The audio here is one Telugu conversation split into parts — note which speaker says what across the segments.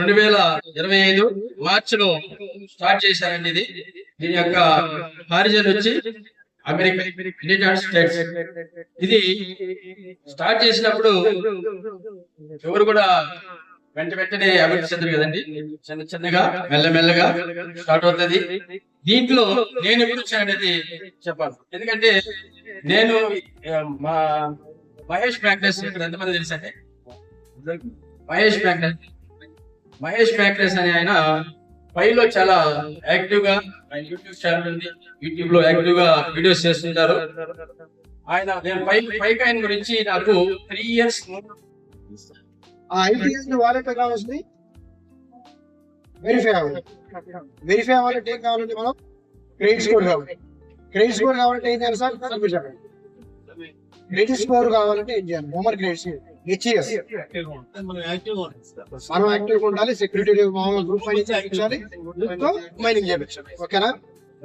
Speaker 1: 2025 మార్చిలో స్టార్ట్ చేశారండి. దీని యొక్క హారిజన్ వచ్చి అమెరికా, యునైటెడ్ స్టేట్స్. ఇది స్టార్ట్ చేసినప్పుడు ఎవరు కూడా వెంటనే అభివృద్ధి చెందరు కదండి. చిన్నగా మెల్లమెల్లగా స్టార్ట్ అవుతుంది. దీంట్లో నేను ఎప్పుడు వచ్చాననేది చెప్పాలి. ఎందుకంటే నేను మా మహేష్ మ్యాగ్నస్ ఇక్కడ ఎంతమంది తెలుసండి? మహేష్ మ్యాగ్నస్ అనే ఆయన పైలో చాలా యాక్టివ్ గా ఆయన యూట్యూబ్ ఛానల్ ఉంది. యూట్యూబ్ లో యాక్టివ్ గా వీడియోస్ చేస్తుంటారు. నేను పైకి ఆయన గురించి నాకు 3 years
Speaker 2: IPS వాలెట్ ఎలా వస్తుంది? వెరిఫై అవ్వాలంటే ఏం కావాలంటే మనం క్రెడిట్ స్కోర్ కావాలి. క్రెడిట్ స్కోర్ కావాలంటే ఏం చేయాలి సార్? క్రెడిట్ స్కోర్ కావాలంటే ఏం చేయాలి? హోంవర్క్ క్రెడిట్స్ HES మనం యాక్టివ్ ఉండాలి. సెక్యూరిటీ గ్రూప్ మైనింగ్ చేయించాలి. ఓకేనా?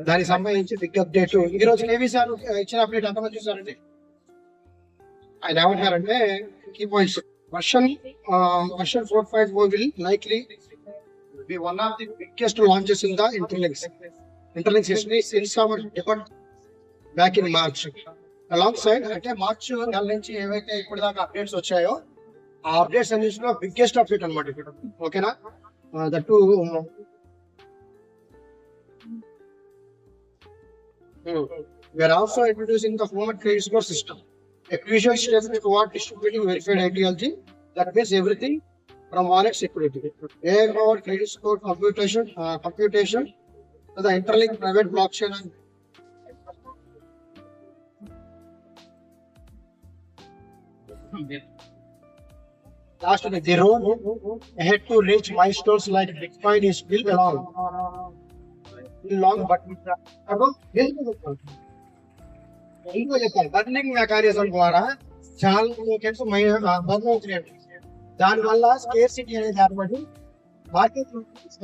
Speaker 2: దానికి సంబంధించి బిగ్ అప్డేట్ ఈ రోజు కేవీ సార్ ఇచ్చిన అప్డేట్ ఎంతమంది చూసారండి? ఆయన ఏమంటారంటే key points version 4.4 will likely be one of the biggest launches in the Interlinks history since our debut back in March. Alongside అంటే మార్చ్ నెల నుంచి ఏవైతే ఇప్పుడు దాకా అప్డేట్స్ వచ్చాయో ఆ అప్డేట్స్ అన్నింటిలో బిగ్గెస్ట్ అప్డేట్ అనమాట ఇక్కడ. ఓకేనా? That we are also introducing the home credit score system, a crucial step toward distributing verified ideology that means everything from wallet security, AI-powered credit score computation to the Interlink private blockchain and last the road ahead to reach milestones like Bitcoin is still long but burning mechanism ద్వారా చాలా టోకెన్స్ బర్న్ అవుతున్నాయి. దానివల్ల స్కేర్సిటీ అనేది ఏర్పడి మార్కెట్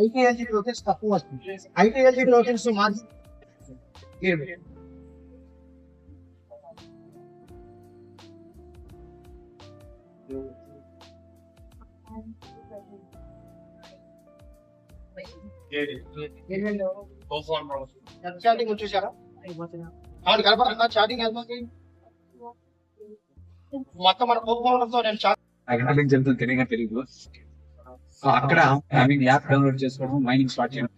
Speaker 2: ఐటీఎల్జీ టోకెన్స్ తక్కువ వస్తుంది. ఐటీఎల్జీ టోకెన్స్ మార్కెట్ చాటింగ్ వచ్చేసారా? కనపడుతుందా చాటింగ్? మొత్తం మన కోపంతో నేను
Speaker 3: జరుగుతుంది తెలియగా తెలియదు. సో అక్కడ ఐ మీన్ యాప్ డౌన్లోడ్ చేసుకోవడం, మైనింగ్ స్టార్ట్ చేయడం.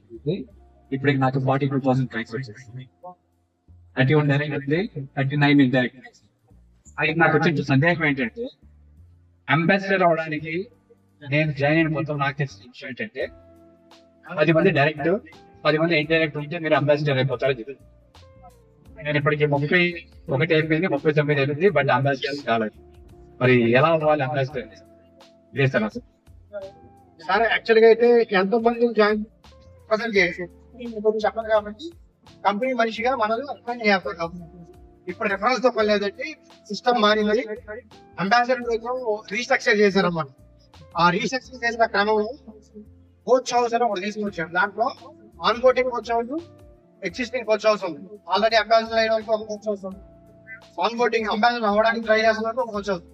Speaker 3: ఇప్పుడు నాకు 42,000 ప్రైస్ వచ్చేసింది. 31 డైరెక్ట్ ఉంది, 39 ఇండైరెక్ట్. అది నాకు వచ్చే సందేహం ఏంటంటే అంబాసిడర్ అవడానికి నేను జాయిన్ అయిన మొత్తం నాకు తెలిసిన విషయం ఏంటంటే 10 మంది డైరెక్ట్, 10 మంది ఇండైరెక్ట్ ఉంటే మీరు అంబాసిడర్ అయిపోతారని చెప్పింది. నేను ఇప్పటికి 31 అయిపోయింది, 39 అయిపోయింది, బట్ అంబాసిడర్ కాలేదు. మరి ఎలా అవ్వాలి అంబాసిడర్? చేస్తాను అసలు
Speaker 2: సార్. యాక్చువల్గా అయితే ఎంతో మంది జాయిన్ చెప్పదు కాబట్టి కంపెనీ మనిషిగా మనది ఇప్పుడు రిఫరెన్స్ తో పని లేదంటే సిస్టమ్ మారింది. అంబాసిడర్ రీస్ట్రక్చర్ చేశారన్నమాట. ఆ రీస్ట్రక్చర్ చేసిన క్రమంలో కోచ్ హౌస్ అని ఒకటి తీసుకొచ్చారు. దాంట్లో on boarding coach house, existing coach house ఉంది. ఆల్రెడీ అంబాసిడర్ అయిన ఒక కోచ్ హౌస్ ఉంది. ఆన్ బోర్డింగ్ అంబాసిడర్ అవ్వడానికి ట్రై చేస్తున్నారు ఒక కోచ్ హౌస్.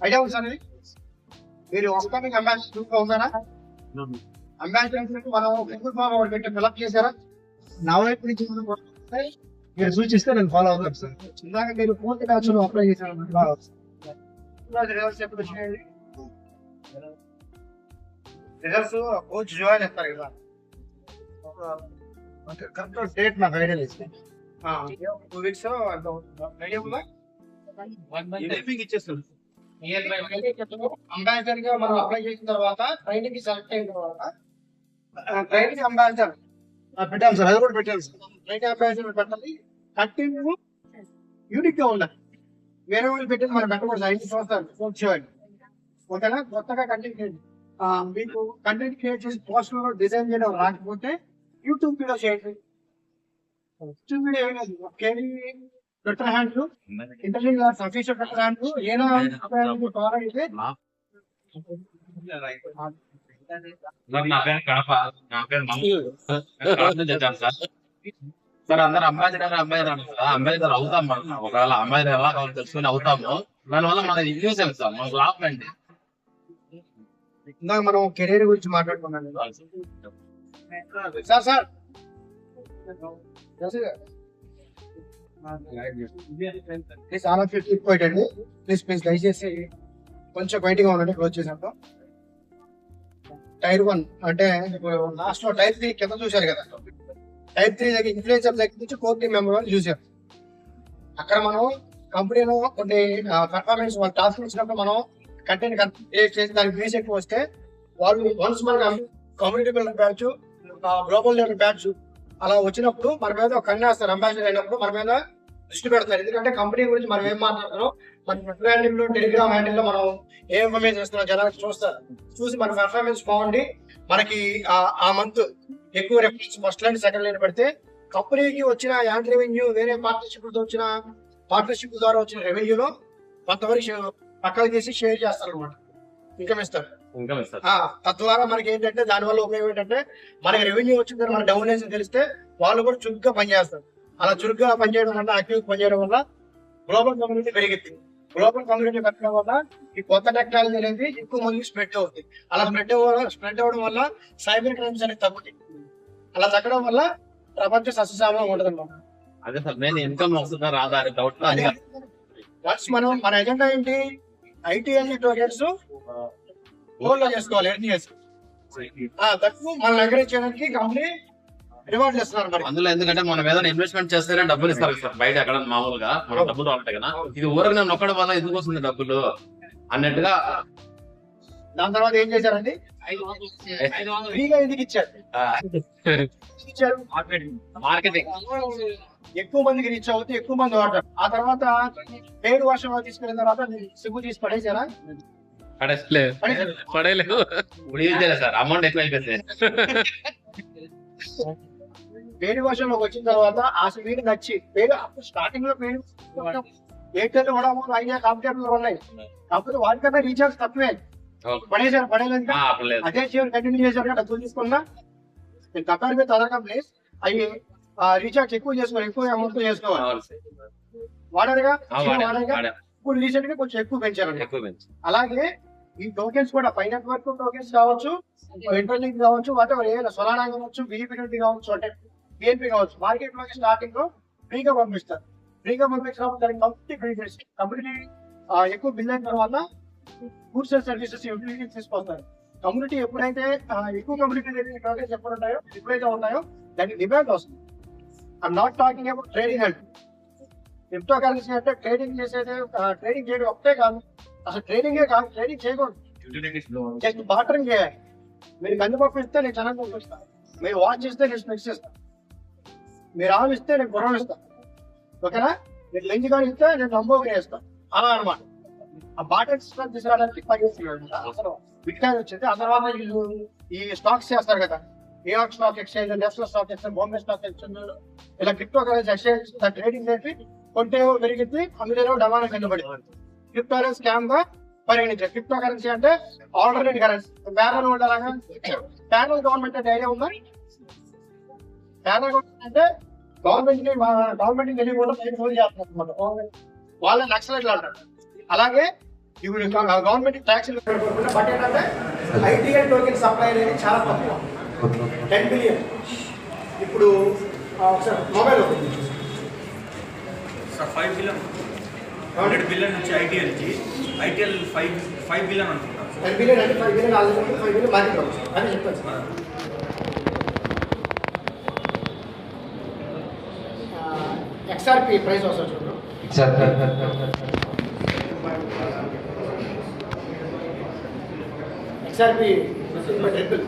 Speaker 2: ఐడియా ఉంది సార్? మీరు అప్కమింగ్ అంబాసిడర్ గా ఉన్నారా? అంబాసిడర్ మనం గూగుల్ ఫామ్ ఒకటి పెట్టి ఫిల్అప్ చేశారా? నా వైపు నుంచి మీరు సూచిస్తే నేను ఫాలో అవుతాను సార్. ఇందాక మీరు పూర్తి బ్యాచ్ లో అప్లై చేశారు. రిజల్ట్స్ కోచ్ జాయిన్ చేస్తారు కదా, కరెక్ట్ డేట్ నాకు ఐడియా లేదు. 2 weeks ఐడియా ఉందా? ఇచ్చేస్తుంది. అంబాసిడర్ గా మనం అప్లై చేసిన తర్వాత ట్రైనింగ్ కి సెలెక్ట్ అయిన తర్వాత ట్రైనింగ్ అంబాసిడర్ పెట్టాను సార్. అది కూడా పెట్టాను సార్. ట్రైనింగ్ అంబాసిడర్ పెట్టాలి. కంటిన్యూ యూనిక్ గా ఉండాలి. వేరే వాళ్ళు పెట్టింది మనం పెట్టకూడదు. 5 సంవత్సరాలు కోచ్ జాయిన్. ఓకేనా? కొత్తగా కంటెంట్ మీకు కంటెంట్ క్రియేట్ చేసి పోస్ట్ డిజైన్ చేయడం రాకపోతే యూట్యూబ్ వీడియో చేయండి. యూట్యూబ్ వీడియో ఏం లేదు, KV Twitter handle, interlink official Twitter handle ఏదో ఫాలో అయితే
Speaker 1: సార్ అందరు అంబాసిడర్ అంబాసిడర్ అవుతాం. మనం ఒకవేళ అంబాసిడర్ ఎలా కావాలో తెలుసుకుని అవుతాము. దానివల్ల మనకి యూజ్ అవుతాం, మనకు లాభం అండి.
Speaker 2: ఇందాక మనం కెరీర్ గురించి మాట్లాడుకున్నాం కదా. Sir please all of you keep quiet అండి. ప్లీజ్ దయచేసి కొంచెం క్వైట్ గా ఉండండి క్లోజ్ చేసినప్పుడు. టైర్ 1 అంటే లాస్ట్ లో టైర్ 3 కింద చూశారు కదా. టైర్ 3 దగ్గర ఇన్ఫ్లుయెన్సర్ దగ్గర నుంచి కోర్ టీమ్ మెంబర్ వాళ్ళు చూశారు. అక్కడ మనం కంపెనీలో కొన్ని పర్ఫార్మెన్స్ వాళ్ళు టాస్క్ ఇచ్చినప్పుడు మనం కంటెంట్ క్రియేట్ చేసి దానికి ఫీస్ ఎక్కువ వస్తే వాళ్ళు వన్స్ మన community builder batch, global leader batch అలా వచ్చినప్పుడు మన మీద ఒక కన్నేస్తారు. అంబాసిడర్ అయినప్పుడు మన మీద దృష్టి పెడతారు. ఎందుకంటే కంపెనీ గురించి మనం ఏం మాట్లాడుతున్నాం, మన ట్విట్టర్ హ్యాండిల్ లో, టెలిగ్రామ్ హ్యాండిల్ లో మనం ఏం ఇన్ఫర్మేషన్ చేస్తున్నాం జనాలకు చూస్తారు. చూసి మన పర్ఫార్మెన్స్ బాగుండి మనకి ఆ మంత్ ఎక్కువ reference first line second line పెడితే కంపెనీకి వచ్చిన యాడ్ రెవెన్యూ వేరే పార్ట్నర్షిప్ ద్వారా వచ్చిన రెవెన్యూలో కొంతవరకు పక్కన తీసి షేర్ చేస్తారు అనమాట. ఇన్కమ్ ఇస్తారు. తద్వారా మనకి ఏంటంటే దానివల్ల ఉపయోగం ఏంటంటే మనకి రెవెన్యూ వచ్చిందని మన డౌన్లైన్స్ తెలిస్తే వాళ్ళు కూడా చురుగ్గా పనిచేస్తారు. అలా చురుగ్గా పనిచేయడం వల్ల, యాక్టివ్ పనిచేయడం వల్ల గ్లోబల్ కమ్యూనిటీ పెరిగింది. గ్లోబల్ కమ్యూనిటీ పెరగడం వల్ల ఈ కొత్త టెక్నాలజీ అనేది ఎక్కువ మందికి స్ప్రెడ్ అవుతుంది. అలా స్ప్రెడ్ అవ్వడం వల్ల సైబర్ క్రైమ్స్ అనేది తగ్గుతాయి. అలా తగ్గడం వల్ల ప్రపంచం సస్యశ్యామలం ఉంటుంది అన్నమాట.
Speaker 4: అదే సార్ నేను ఇన్కమ్ వస్తుందా రాదా అని డౌట్.
Speaker 2: వన్స్ మన ఎజెండా ఏంటి, ఐటీఎల్ టోకెన్స్ గోల్డ్ లో చేసుకోవాలి. తక్కువ మనం ఎంకరేజ్ చేయడానికి కంపెనీ రివార్డ్ చేస్తున్నారు. మరి
Speaker 4: అందులో ఎందుకంటే మనం ఏదైనా ఇన్వెస్ట్మెంట్ చేస్తేనే డబ్బులు ఇస్తారు సార్ బయట ఎక్కడ మామూలుగా మన డబ్బులు ఉంటాయి కదా. ఇది ఊరికి నేను ఒక్కడ వల్ల ఎందుకు వస్తుంది డబ్బులు అన్నట్టుగా.
Speaker 2: దాని తర్వాత ఏం చేశారండి, ఫ్రీగా ఎందుకు ఇచ్చారు?
Speaker 4: మార్కెటింగ్
Speaker 2: ఎక్కువ మందికి రీచ్ అవుతుంది, ఎక్కువ మంది వాడతారు. ఆ తర్వాత పేరు వర్షంలో తీసుకెళ్ళిన తర్వాత సిగ్గు తీసి పడేసారా?
Speaker 4: పడేయలేదు సార్, అమౌంట్ ఎక్కువ అయిపోయింది.
Speaker 2: పేరు వర్షంలోకి వచ్చిన తర్వాత ఆ వీడికి నచ్చి పేరు స్టార్టింగ్ లో పేరు ఎయిర్టెల్ కూడా ఐడియా కాంపిటేటర్ ఉన్నాయి. కాకపోతే వాటికన్నా రీఛార్జ్ తక్కువే పడేసారు. పడేలేదు అదే కంటిన్యూ చేశారు కదా, డబ్బులు తీసుకున్నా కంపేర్ విత్ అదర్ కంపెనీస్ అవి రీఛార్జ్ ఎక్కువ చేసుకోవాలి, ఎక్కువ అమౌంట్ చేసుకోవాలి. వాడారుగా ఇప్పుడు రీసెంట్ గా కొంచెం ఎక్కువ పెంచారు. అలాగే ఈ టోకెన్స్ కూడా పై నెట్వర్క్ టోకెన్స్ కావచ్చు, ఇంటర్లింక్ కావచ్చు, వాటెవర్ ఏదైనా సొలానా కావచ్చు, బిఈపీ కావచ్చు, అంటే బిఎన్పి కావచ్చు, మార్కెట్ లోకి స్టార్టింగ్ లో ఫ్రీగా పంపిస్తారు. ఫ్రీగా పంపించినప్పుడు దానికి కంపెనీ బెనిఫిట్స్, కంపెనీ ఎక్కువ బిల్ అయిన తర్వాత గూడ్స్ అండ్ సర్వీసెస్ యూటిలిటీ తీసుకొస్తారు. కమ్యూనిటీ ఎప్పుడైతే ఎక్కువ కమ్యూనిటీ టోకెన్స్ ఎప్పుడైతే ఉన్నాయో దానికి డిమాండ్ వస్తుంది. I'm not talking about trading అంటే క్రిప్టో కరెన్సీ అంటే ట్రేడింగ్ చేసేది, ట్రేడింగ్ చేయడం ఒకటే కాదు, అసలు ట్రేడింగే కాదు, ట్రేడింగ్ చేయకూడదు, జస్ట్ బార్టరింగ్ చేయాలి. మీరు కందిపప్పు ఇస్తే నేను శనగపప్పు ఇస్తాను, మీరు వాచ్ ఇస్తే నేను స్పెక్స్ ఇస్తాను, మీరు ఆవు ఇస్తే నేను గుర్రం ఇస్తాను, ఓకేనా? మీరు లెంజ్ కానీ ఇస్తే నేను నంబోగిరి వేస్తాను. అలా అనమాట. ఆ బార్టర్ సిస్టమ్ తీసుకురావడానికి పనిచేస్తున్నాడు. బిట్కాయిన్ వచ్చింది. ఆ తర్వాత వీళ్ళు ఈ స్టాక్స్ చేస్తారు కదా, New York stock exchange, national stock exchange, Bombay stock exchange, ఇలా క్రిప్టో కరెన్సీ ఎక్స్చేంజ్ ట్రేడింగ్ చేసి కొంటేమో పెరిగింది, అందులో డమానా కిందపడింది. క్రిప్టో కరెన్సీ స్కామ్ గా పరిగణించారు. క్రిప్టో కరెన్సీ అంటే ఆల్టర్నేట్ కరెన్సీ. ప్యారల్ ఉండలాగా ప్యారల్ గవర్నమెంట్ అంటే ఐడియా ఉందా? ప్యారల్ గవర్నమెంట్ అంటే గవర్నమెంట్ తెలియకుండా ఫోన్ చేస్తున్నారు, వాళ్ళ నక్సలైట్లు అంటారు. అలాగే ఇప్పుడు గవర్నమెంట్ ట్యాక్స్ బట్ ఏంటంటే ఐటీఎల్ టోకెన్ సప్లై అనేది చాలా తక్కువ, 10 బిలియన్. ఇప్పుడు మొబైల్
Speaker 5: 5 బిలియన్ 100 బిలియన్ నుంచి ఐటీఎల్ 5 బిలియన్ అనుకుంటాను.
Speaker 2: 10 బిలియన్ అంటే 5 బిలియన్ ఆల్రెడీ 5 బిలియన్ మార్కెట్ అవ్వచ్చు అని చెప్పాను సార్. XRP ప్రైస్ వస్తుంది చూడండి. XRP triple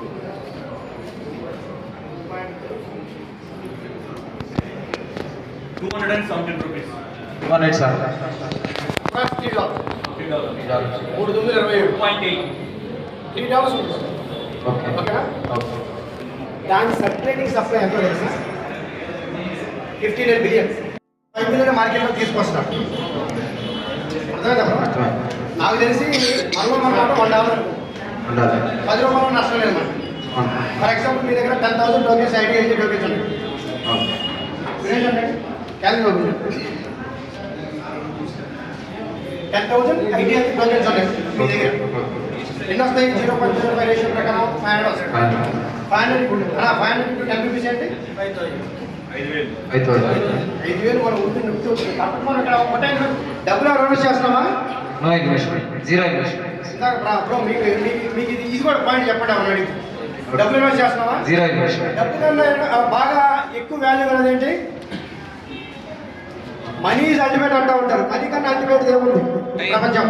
Speaker 5: 217 rupees.
Speaker 2: $3.27 ఉంటుంది. ఓకేనా? దాని సర్క్యులేటింగ్ సప్లై ఎంత తెలుసా? 59 బిలియన్. 5 బిలియన్ మార్కెట్లో తీసుకొస్తున్నారు. అర్థమైందా? నాకు తెలిసి $1 $10 ₹10 నష్టం లేదు మనకి. ఫర్ ఎగ్జాంపుల్ మీ దగ్గర 10,000 టోకెన్స్ ఐటీఎల్ టోకెన్స్ ఉన్నాయి. క్యాలిక్యులేట్ 10,000 ఐటీఎల్ టోకెన్స్ ఉన్నాయి మీ దగ్గర. ఎన్ని వస్తాయి? 0.05 రేషియో ప్రకారం 500 వస్తాయి. 500 ఇంటూ 10 రూపీస్ అంటే 5,000 మనం ఉంటుంది. మనం ఇక్కడ ఒకటే డబ్బులు ఇన్వెస్ట్ చేస్తున్నామా? బ్రో మీకు ఇది కూడా పాయింట్ చెప్పండి. అవునండి, డబ్బులు ఇన్వెస్ట్ చేస్తున్నావా? డబ్బు కన్నా బాగా ఎక్కువ వాల్యూ కలది ఏంటి? మనీ ఈజ్ అల్టిమేట్ అంటూ ఉంటారు. మనీ కన్నా అల్టిమేట్ ఏముంది ప్రపంచం?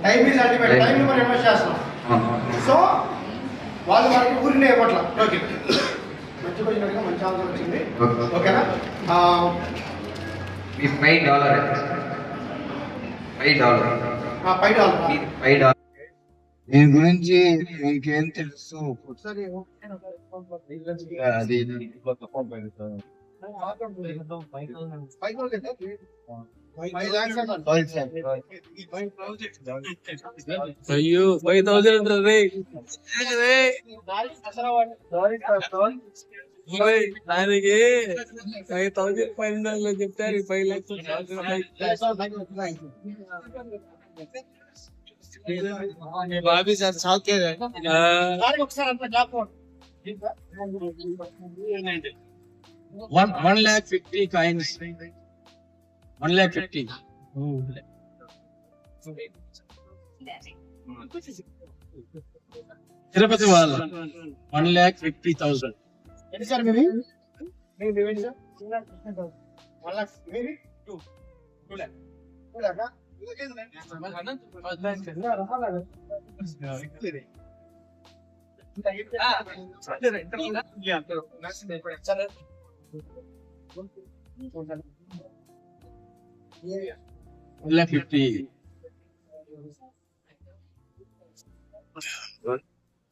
Speaker 2: Time is ultimate. టైంని మనం ఇన్వెస్ట్ చేస్తున్నాం. సో వాళ్ళు మనకి ఊరినే ఇవ్వట్ల. ఓకే, మంచి క్వశ్చన్ అడిగా, మంచి ఆన్సర్ వచ్చింది. ఓకేనా? $5.
Speaker 6: దీని గురించి మీకేం తెలుసు?
Speaker 2: ఒకసారి
Speaker 6: అది
Speaker 1: అయ్యో 5,000 దానికి 5,000 500 చెప్తారు. 5 లక్షలు బాబీ సార్ సాకే 1,50,000 కాయిన్స్. 1,50,000. తిరుపతి వాళ్ళ 1,50,000.
Speaker 2: ఏంటి సార్ మీది? సార్ 1 లాక్ మీది 2 లాక్.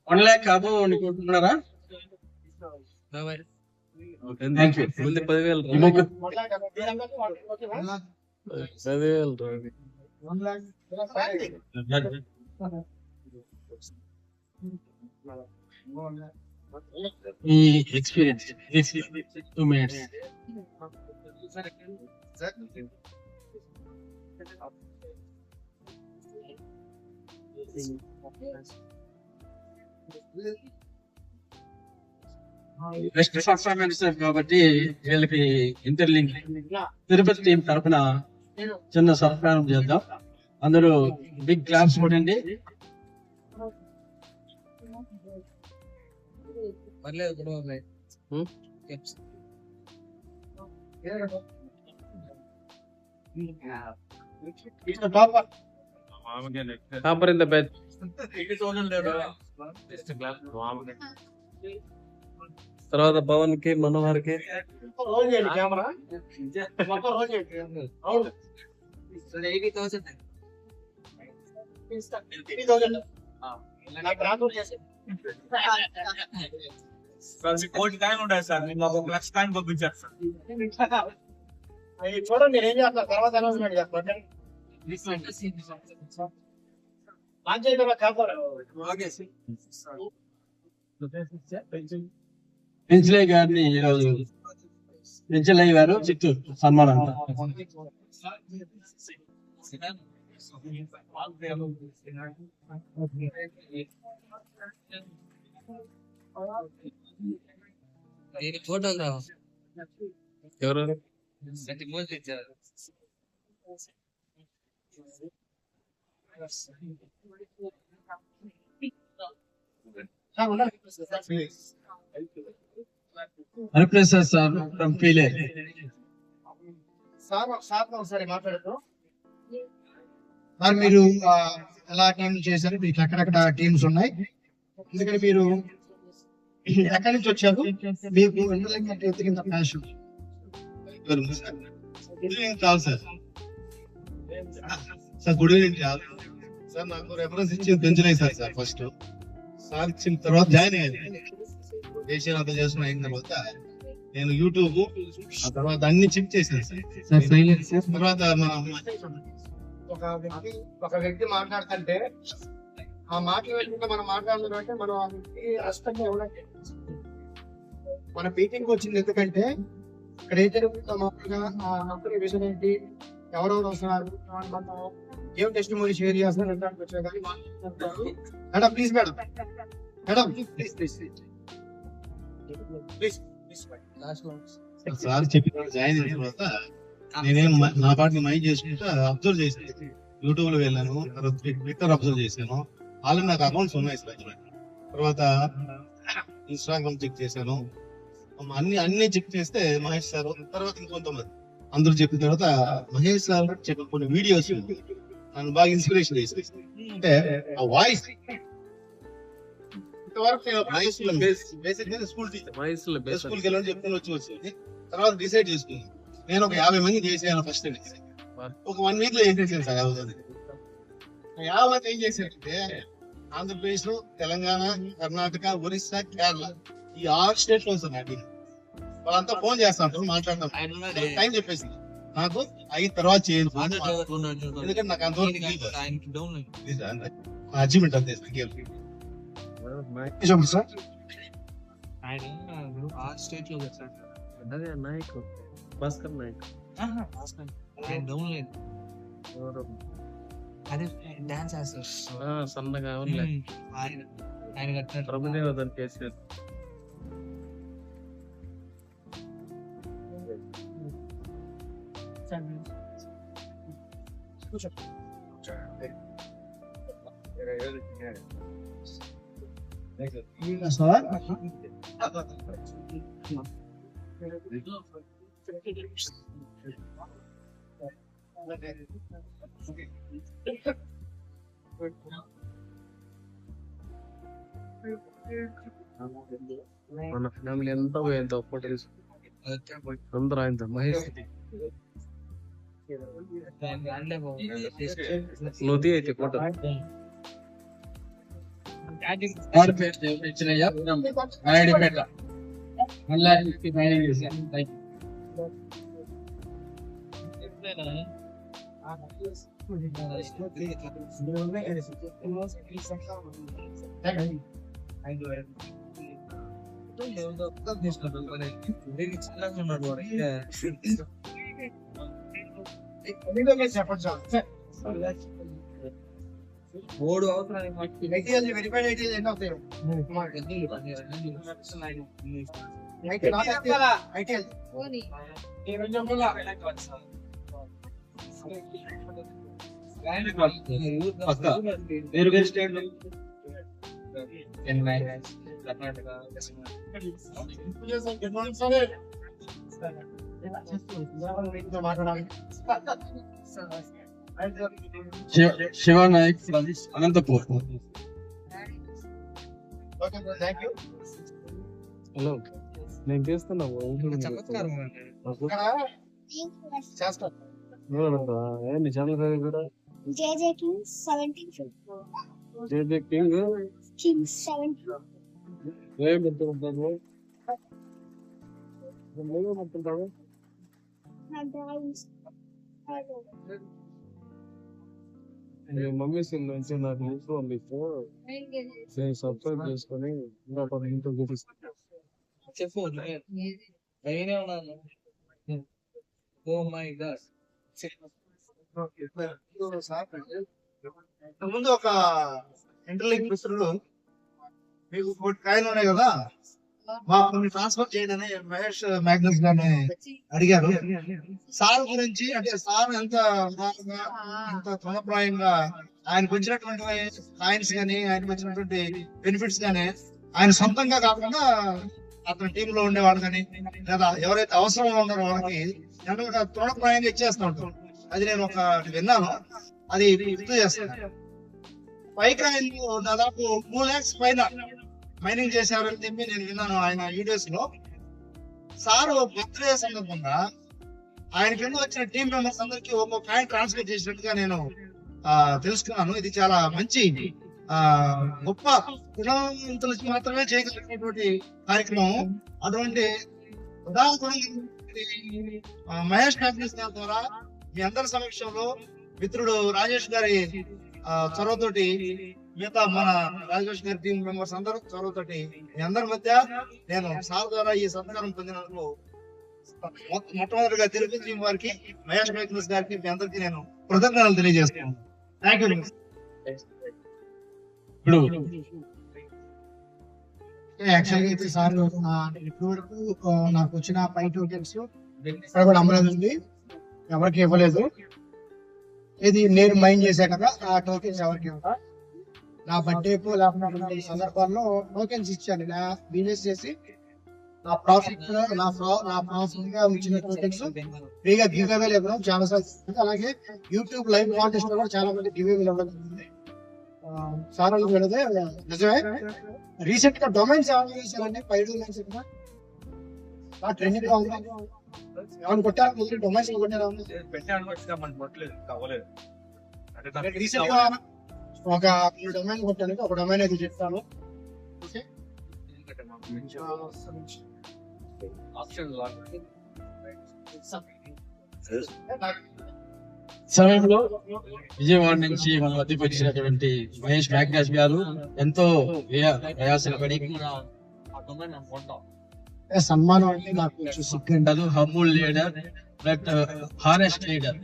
Speaker 1: $1 lakh కాదు అనుకుంటున్నారా? Thank you. 10,000 ఈ ఎక్స్పీరియన్స్ 2 minutes. బెస్ట్ పర్ఫార్మెన్స్ కాబట్టి వీళ్ళకి ఇంటర్లింక్ తిరుపతి టీం తరఫున చిన్న సత్కారం చేద్దాం. అందరూ బిగ్ క్లాప్స్ కొట్టండి.
Speaker 7: Tabur in the bed. తర్వాత పవన్ కి మనోహర్ కి
Speaker 2: కెమెరా మొత్తం రోజు అవును 80,000 నాకు రాదు చేసి
Speaker 5: కోటి కాయలు ఉంటాయి సార్. నేను ఒక లక్ష కాయలు పంపించారు సార్.
Speaker 2: చూడండి నేను ఏం చేస్తాను తర్వాత అనౌన్స్మెంట్ చేస్తాను.
Speaker 1: పెంచలయ్య గారిని ఈరోజు పెంచలయ్య గారు చిత్తూరు సన్మానం.
Speaker 7: ఫోటోగ్రాఫ్ ఎవరు
Speaker 1: Hariprasad sir from Pele.
Speaker 2: Sir ఒకసారి మాట్లాడుతూ సార్ మీరు ఎలా టీమ్ చేశారు? మీకు ఎక్కడెక్కడ టీమ్స్ ఉన్నాయి? ఎందుకంటే మీరు ఎక్కడి నుంచి వచ్చారు? మీకు ఇంటర్లింక్ అంటే ఎత్తుకింత ప్యాషన్
Speaker 6: చాలు sir. Sir good evening sir. నాకు రెఫరెన్స్ ఇచ్చింది పెంచలేదు సార్. ఫస్ట్ సార్ ఇచ్చిన తర్వాత జాయిన్ అయ్యాను. దేశం అంతా చేసుకుని అయిన తర్వాత నేను యూట్యూబ్ ఆ తర్వాత అన్ని చెక్ చేశాను సార్. తర్వాత
Speaker 2: ఒక వ్యక్తి మాట్లాడుతుంటే ఆ మాటలు వెళ్తుంటే మనం మాట్లాడుతుంటే మనం ఆ వ్యక్తి రెస్పెక్ట్ ఇవ్వడానికి మన మీటింగ్ వచ్చింది. ఎందుకంటే ఇక్కడ ఏం జరుగుతుందో మామూలుగా ఆ కంపెనీ విజన్ ఏంటి, ఎవరెవరు వస్తున్నారు, ఏం టెస్ట్ మూవీ షేర్ చేస్తున్నారు madam. Please madam, madam please please please
Speaker 6: sir చెప్పిన జాయిన్ అయిన తర్వాత నేనేం నా పాటిని మైండ్ చేసుకుంటా అబ్జర్వ్ చేశాను. యూట్యూబ్ లో వెళ్ళాను, తర్వాత ట్విట్టర్ అబ్జర్వ్ చేశాను. ఆల్రెడీ నాకు అకౌంట్స్ ఉన్నాయి సార్. తర్వాత ఇన్స్టాగ్రామ్ చెక్ చేశాను. అన్ని చెక్ చేస్తే మహేష్ సార్, తర్వాత ఇంకొంతమంది అందరూ చెప్పిన తర్వాత మహేష్ సార్ చెప్పిన కొన్ని వీడియోస్ నన్ను బాగా ఇన్స్పిరేషన్ చేసి, అంటే ఆ వాయిస్ స్కూల్ టీచర్, స్కూల్కి వెళ్ళని చెప్తాను వచ్చి తర్వాత డిసైడ్ చేసుకున్నాను నేను ఒక 50 మంది చేసాను ఫస్ట్. ఒక 1 వీక్ లో ఏం చేశాను సార్ 50 మంది. 50 మంది ఏం చేశారంటే ఆంధ్రప్రదేశ్, తెలంగాణ, కర్ణాటక, ఒరిస్సా, కేరళ ఈ 6 స్టేట్స్ లో వస్తారు నాకు. వాళ్ళంతా ఫోన్ చేస్తాను, మాట్లాడతాం, టైం చెప్పేసి నాకు అయిన తర్వాత చేయండి phone. ఎందుకంటే నాకు అంతవరకు అచీవ్మెంట్ అంతే
Speaker 2: సార్.
Speaker 7: అదే నాయక్ భాస్కర్ నాయక్ సన్నగా ప్రభుదేవ దాని కేసీఆర్. మన ఫ్యామిలీ అంతా పోయేంత ఫోటోస్ అందరూ ఆయన మహేష్ నోతి అయితే ఫోటో
Speaker 2: మూడు అవసరానికి వెరిఫైడ్ ఐటీఎల్ ఎన్ని అవుతాయి? ఐటీఎల్
Speaker 3: వేరు వేరు స్టేట్ కర్ణాటక
Speaker 1: శివ నాయక్ అనంతపూర్.
Speaker 7: హలో నేను చేస్తున్నా ఏంటి ఛానల్ కూడా
Speaker 8: JJ Kings 17
Speaker 7: జేజే కింగ్
Speaker 8: Kings 17
Speaker 7: ఏమంటుంటారు ఏమంటుంటారు
Speaker 8: నా డ్రాయింగ్స్
Speaker 7: మీ మమ్మీ సెల్ నుంచి నాకు లింక్ పంపిస్తూ నేను సబ్స్క్రైబ్ చేసుకొని ఇంకా ఇంట్లో చూపిస్తాను. చెప్పు నేనే ఉన్నాను. ఓ మై గాడ్
Speaker 2: ముందు ఒక ఇంటర్లింక్ మిత్రులు మీకు కొన్ని కాయలు ఉన్నాయి కదా, మాకు కొన్ని ట్రాన్స్ఫర్ చేయండి అని మహేష్ మ్యాగ్నస్ గారిని అడిగారు. సార్ గురించి, అంటే సార్ ఎంత ఎంత తృణప్రాయంగా ఆయనకు వచ్చినటువంటి కాయిన్స్ కానీ, ఆయనకు వచ్చినటువంటి బెనిఫిట్స్ కానీ ఆయన సొంతంగా కాకుండా అతని టీమ్ లో ఉండేవాళ్ళు కానీ, లేదా ఎవరైతే అవసరంలో ఉన్నారో వాళ్ళకి ఎంత తృణప్రాయంగా ఇచ్చేస్తూ ఉంటాం. అది నేను ఒక విన్నాను, అది గుర్తు చేస్తాను. పైకాయలు దాదాపు 2 lakhs పైన మైనింగ్ చేశారని చెప్పి నేను విన్నాను ఆయన వీడియోస్ లో. సారు బర్త్డే సందర్భంగా ఆయన కింద వచ్చిన టీం మెంబర్స్ అందరికి ఒక్కొక్క కాయిన్ ట్రాన్స్ఫర్ చేసినట్టుగా నేను తెలుసుకున్నాను. ఇది చాలా మంచి గొప్ప గుణవంతులకు మాత్రమే చేయగలిగినటువంటి కార్యక్రమం. అటువంటి ఉదాహరణ మహేష్ మ్యాగ్నస్ గారి ద్వారా మీ అందరి సమక్షంలో మిత్రుడు రాజేష్ గారి చొరవతోటి, మిగతా మన రాజేష్ గారి టీం మెంబర్స్ అందరూ చొరవతోటి మీ అందరి మధ్య నేను సార్ ద్వారా ఈ సత్కారం పొందినందుకు
Speaker 6: మొట్టమొదటిగా తిరుపతి టీం వారికి, మహేష్ మేకర్స్ గారికి, మీ అందరికీ నేను కృతజ్ఞతలు తెలియజేస్తున్నాను. Thank you.
Speaker 1: ఇప్పుడు
Speaker 2: యాక్చువల్గా అయితే సార్ ఇప్పుడు వరకు నాకు వచ్చిన 5 టోకెన్స్ ఇక్కడ కూడా అమ్మలేదండి, ఎవరికి ఇవ్వలేదు. ఇది నేను మైండ్ చేశా కదా, ఆ టోకెన్స్ ఎవరికి ఇవ్వక నా బర్త్డేకు లేకపోతే ఈ సందర్భాల్లో టోకెన్స్ ఇచ్చాను. నా బిజినెస్ చేసి నా ప్రాఫిట్ గా ఇచ్చిన టోకెన్స్ ఫ్రీగా గివ్ అవే ఇవ్వడం చాలా సార్లు. అలాగే యూట్యూబ్ లైవ్ కాంటెస్ట్ లో కూడా చాలా మంది గివ్ అవే ఇవ్వడం జరిగింది. సార్ వాళ్ళు పెడితే నిజమే. రీసెంట్ గా డొమైన్స్ ఏమైనా చేశారండి? 5 డొమైన్స్ ట్రెండింగ్ గా ఉంది. ఏమైనా కొట్టారా? ముందు డొమైన్స్ కొట్టారా? రీసెంట్ గా ఒక డొమైన్ కొట్టాను, ఒక డొమైన్ అయితే చెప్తాను. ఓకే,
Speaker 1: సమయంలో విజయవాడ నుంచి మన వద్దకు వచ్చినటువంటి మహేష్ మ్యాగ్నాస్ గారు ఎంతో ప్రయాసపడి
Speaker 2: సన్మానం అంటే నాకు కొంచెం సిగ్గుండదు.
Speaker 1: Humble leader, but honest leader.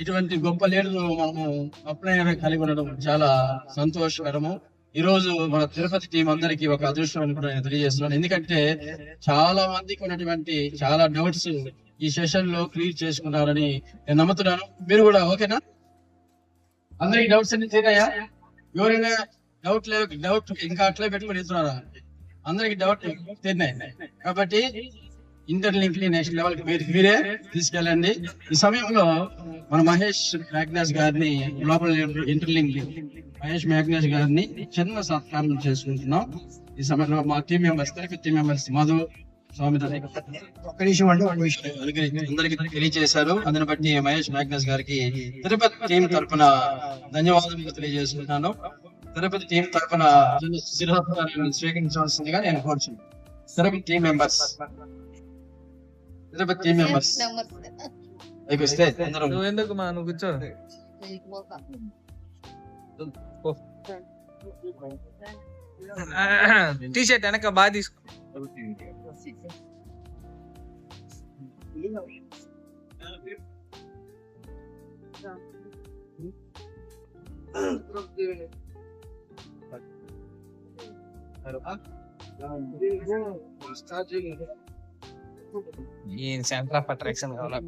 Speaker 1: ఇటువంటి గొప్ప లీడర్ మనము అప్లై కలిగి ఉండడం చాలా సంతోషకరము. ఈ రోజు మన తిరుపతి టీం అందరికి ఒక అదృష్టం అని కూడా నేను తెలియజేస్తున్నాను. ఎందుకంటే చాలా మందికి ఉన్నటువంటి చాలా డౌట్స్ ఈ సెషన్ లో క్లియర్ చేసుకున్నారని నేను నమ్ముతున్నాను. మీరు కూడా ఓకేనా? అందరికి డౌట్స్ అన్ని తీరాయా? ఎవరైనా డౌట్ ఇంకా అట్లే పెట్టుకుని ఇస్తున్నారా? అందరికి డౌట్ తీరినాయి. కాబట్టి ఇంటర్లింక్ ని నెక్స్ట్ లెవెల్ కి మీరే తీసుకెళ్ళండి. ఈ సమయంలో మన మహేష్ మ్యాగ్నాస్ గారిని గ్లోబల్ ఇంటర్లింక్ మహేష్ మ్యాగ్నాస్ గారిని చిన్న సత్కారం చేసుకుంటున్నాం. ఈ సమయంలో మా team members, Tirupati team members Madhu, Swamy
Speaker 2: ఒక్క నిమిషం అంటే ఒక విషయం
Speaker 1: అందరికి తెలియజేశారు. అందుని బట్టి మహేష్ మ్యాగ్నాస్ గారికి తిరుపతి టీం తరఫున ధన్యవాదాలు తెలియజేస్తున్నాను. తిరుపతి టీం తరఫున స్వీకరించవలసిందిగా నేను కోరుచున్నాను. తిరుపతి టీం మెంబర్స్ వస్తే అందరూ
Speaker 7: నువ్వెందుకు మా నువ్వు కూర్చో. టీ షర్ట్ వెనక బాగా తీసుకో. ఈయన సెంటర్ ఆఫ్ అట్రాక్షన్ కావాలి.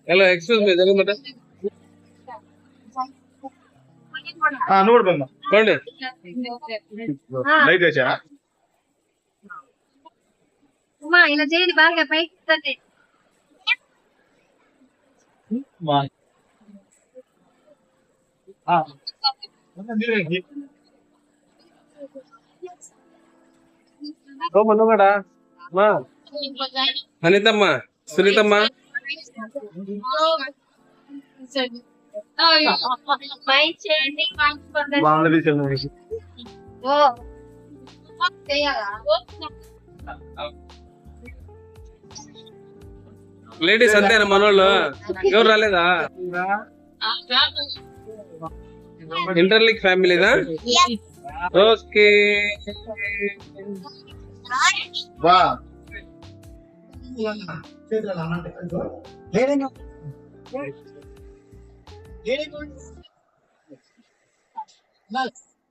Speaker 7: హలో, ఎక్స్క్యూజ్ మీ, తెలియమాట
Speaker 5: లైట్ వేసా
Speaker 8: ఇలా చేయండి బాగా పైకి.
Speaker 7: అనితమ్మ, సునీతమ్మ, లేడీస్ అంతేనా మనోళ్ళు? ఎవరు రాలేదా? ఇంటర్లింక్ ఫ్యామిలీదా? ఓకే.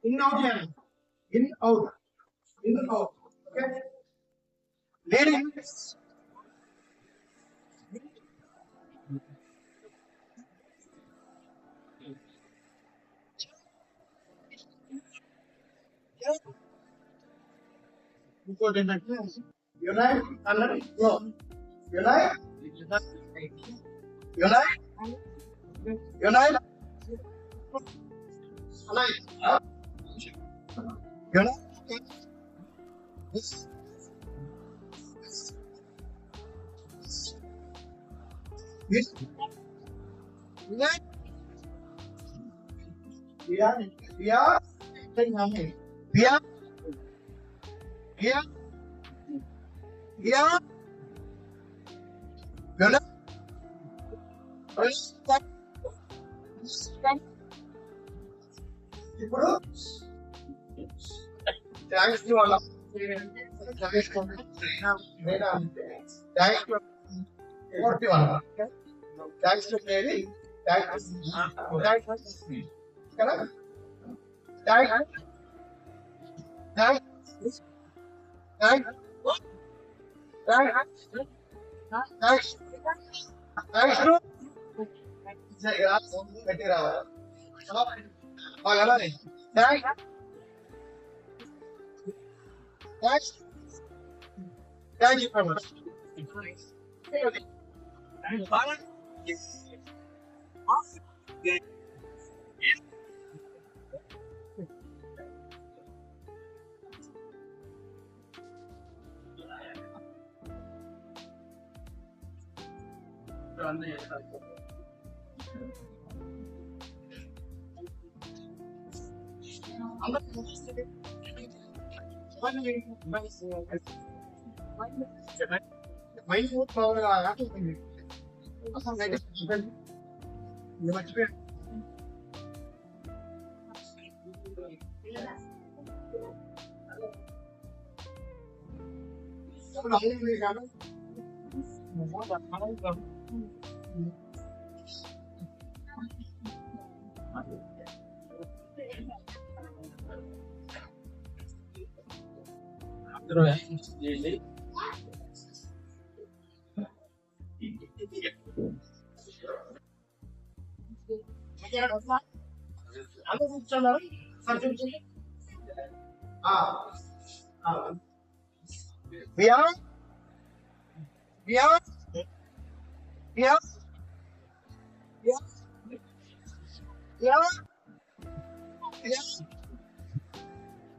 Speaker 2: ఇన్ అవుట్ చేయాలి. In out, in out. Okay, ladies ఇంకోటి ఏంటంటే యునైట్ అన్నది ఫ్లో. యునైట్ యునైట్ యునైట్ ఇప్పుడు థ్యాంక్స్ టు వాళ్ళ థ్యాంక్స్ టు మేరీ థ్యాంక్స్ కదా పెట్టి రావాలి thank you very much mind food బాగా ఆడుతుంది అసలు మర్చిపోయాను
Speaker 1: అందరూ యాక్టింగ్ చేయండి.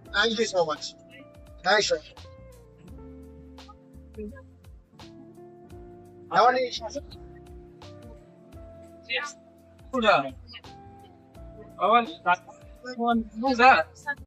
Speaker 2: Thank you so much. Thanks, sir.
Speaker 1: కూడా